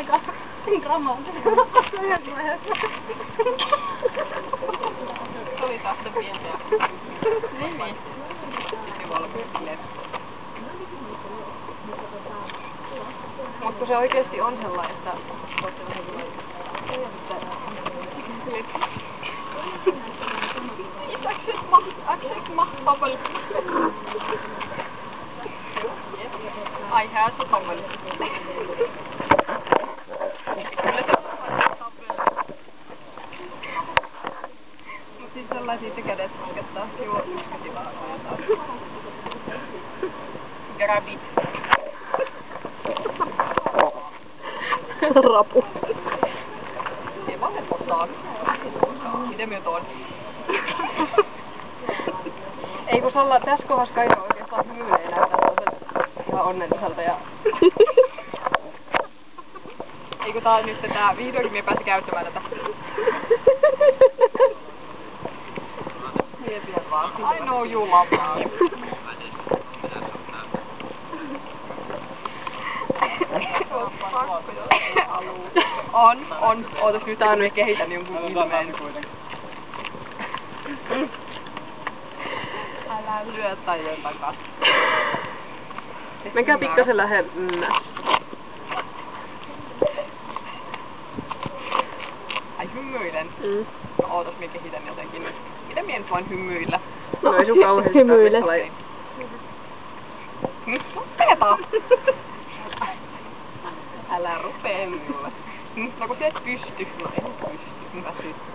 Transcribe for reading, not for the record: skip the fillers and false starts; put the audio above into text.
aika dramaattinen. Se oli tästä pieniä. Niin. Mutta se oikeesti on sellainen, että I have to come on. Mut siis sellaisia se kädet koskettaa. Joo, yksikin vähän ajetaan. Grab it. rapu. Ei vaan helpottaa. Miten minä tuon? Ei kun Salla, tässä kohdassa Kairo oikeastaan hymyilee ja näyttää sellaiset ihan onnelliselta ja... Ei kun tää on nyt tää, vihdoinkin minä pääsin käyttämään tätä. Mietin vaan. I know you love me. On. Ootas nyt tää nyt kehitän jonkun ilmeen. Älä lyö tai takas. Menkää pikkasen lähemmä. Ai hymyilen. No ootas minä kehitän jotenkin nyt. Mitä minä nyt voin hymyillä? No ei sun kauheesti hymyile. Lopeta! Älä rupee minulle. No kun sä et pysty. No en pysty. Mä syttää.